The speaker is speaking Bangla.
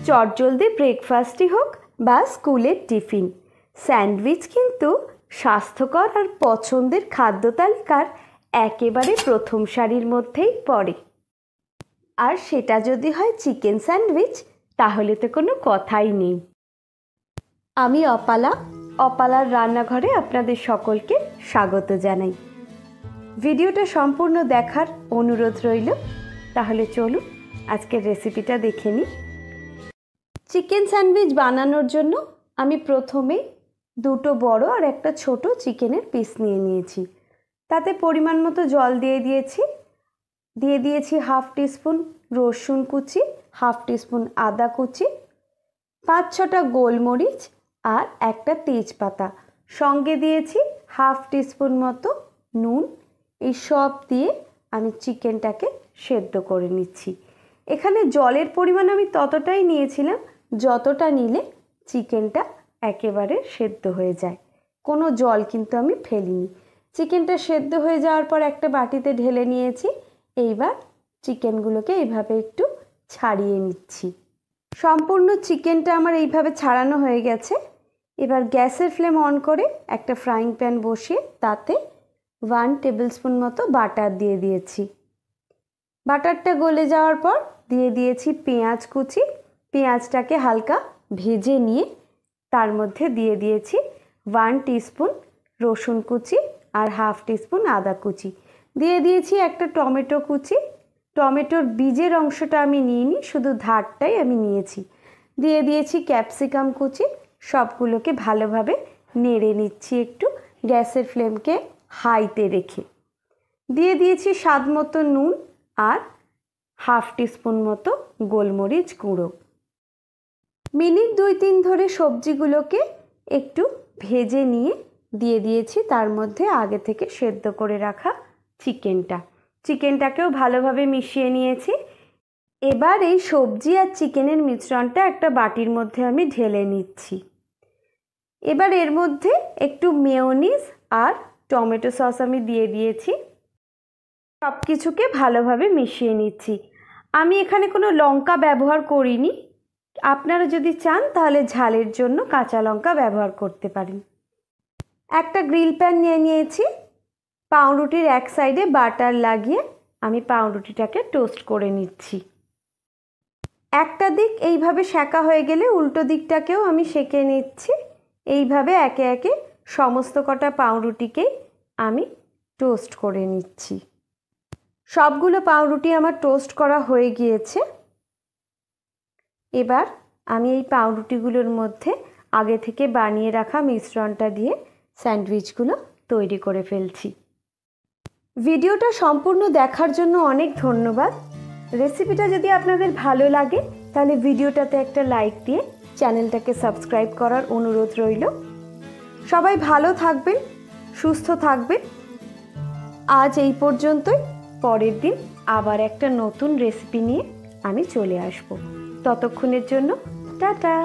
চটজলদি ব্রেকফাস্টই হোক বা স্কুলের টিফিন, স্যান্ডউইচ কিন্তু স্বাস্থ্যকর আর পছন্দের খাদ্য তালিকার একেবারে প্রথম সারির মধ্যেই পড়ে। আর সেটা যদি হয় চিকেন স্যান্ডউইচ, তাহলে তো কোনো কথাই নেই। আমি অপালার রান্নাঘরে আপনাদের সকলকে স্বাগত জানাই। ভিডিওটা সম্পূর্ণ দেখার অনুরোধ রইল। তাহলে চলুন আজকের রেসিপিটা দেখে নিই। চিকেন স্যান্ডউইচ বানানোর জন্য আমি প্রথমে দুটো বড় আর একটা ছোট চিকেনের পিস নিয়ে নিয়েছি। তাতে পরিমাণ মতো জল দিয়ে দিয়েছি হাফ টিস্পুন রসুন কুচি, হাফ টিস্পুন আদা কুচি, 5-6টা গোলমরিচ আর একটা তেজপাতা, সঙ্গে দিয়েছি হাফ টিস্পুন মতো নুন। এই সব দিয়ে আমি চিকেনটাকে সেদ্ধ করে নিচ্ছি। এখানে জলের পরিমাণ আমি ততটাই নিয়েছিলাম যতটা নিলে চিকেনটা একেবারে সেদ্ধ হয়ে যায়। কোনো জল কিন্তু আমি ফেলিনি। চিকেনটা সেদ্ধ হয়ে যাওয়ার পর একটা বাটিতে ঢেলে নিয়েছি। এইবার চিকেনগুলোকে এইভাবে একটু ছাড়িয়ে নিচ্ছি। সম্পূর্ণ চিকেনটা আমার এইভাবে ছাড়ানো হয়ে গেছে। এবার গ্যাসের ফ্লেম অন করে একটা ফ্রাইং প্যান বসিয়ে তাতে 1 টেবিলস্পুন মতো বাটার দিয়ে দিয়েছি। বাটারটা গলে যাওয়ার পর দিয়ে দিয়েছি পেঁয়াজ কুচি। পেঁয়াজটাকে হালকা ভেজে নিয়ে তার মধ্যে দিয়ে দিয়েছি 1 টিস্পুন রসুন কুচি আর হাফ টিস্পুন আদা কুচি। দিয়ে দিয়েছি একটা টমেটো কুচি। টমেটোর বীজের অংশটা আমি নিইনি, শুধু ধারটাই আমি নিয়েছি। দিয়ে দিয়েছি ক্যাপসিকাম কুচি। সবগুলোকে ভালোভাবে নেড়ে নিচ্ছি একটু, গ্যাসের ফ্লেমকে হাইতে রেখে। দিয়ে দিয়েছি স্বাদ মতো নুন আর হাফ টিস্পুন মতো গোলমরিচ গুঁড়ো। মিনিট 2-3 ধরে সবজিগুলোকে একটু ভেজে নিয়ে দিয়ে দিয়েছি তার মধ্যে আগে থেকে সেদ্ধ করে রাখা চিকেনটাকেও ভালোভাবে মিশিয়ে নিয়েছি। এবার এই সবজি আর চিকেনের মিশ্রণটা একটা বাটির মধ্যে আমি ঢেলে নিচ্ছি। এবার এর মধ্যে একটু মেয়োনিজ আর টমেটো সস আমি দিয়ে দিয়েছি। সব কিছুকে ভালোভাবে মিশিয়ে নিচ্ছি। আমি এখানে কোনো লঙ্কা ব্যবহার করিনি। আপনারা যদি চান তাহলে ঝালের জন্য কাঁচা লঙ্কা ব্যবহার করতে পারেন। একটা গ্রিল প্যান নিয়ে নিয়েছি। পাউরুটির এক সাইডে বাটার লাগিয়ে আমি পাউরুটিটাকে টোস্ট করে নিচ্ছি। একটা দিক এইভাবে সেঁকা হয়ে গেলে উল্টো দিকটাকেও আমি সেঁকে নিচ্ছি। এইভাবে একে একে সমস্ত কটা পাউরুটিকেই আমি টোস্ট করে নিচ্ছি। সবগুলো পাউরুটি আমার টোস্ট করা হয়ে গিয়েছে। এবার আমি এই পাউরুটিগুলোর মধ্যে আগে থেকে বানিয়ে রাখা মিশ্রণটা দিয়ে স্যান্ডউইচগুলো তৈরি করে ফেলছি। ভিডিওটা সম্পূর্ণ দেখার জন্য অনেক ধন্যবাদ। রেসিপিটা যদি আপনাদের ভালো লাগে তাহলে ভিডিওটাতে একটা লাইক দিয়ে চ্যানেলটাকে সাবস্ক্রাইব করার অনুরোধ রইল। সবাই ভালো থাকবেন, সুস্থ থাকবেন। আজ এই পর্যন্তই। পরের দিন আবার একটা নতুন রেসিপি নিয়ে আমি চলে আসব। ততক্ষণের জন্য টাটা।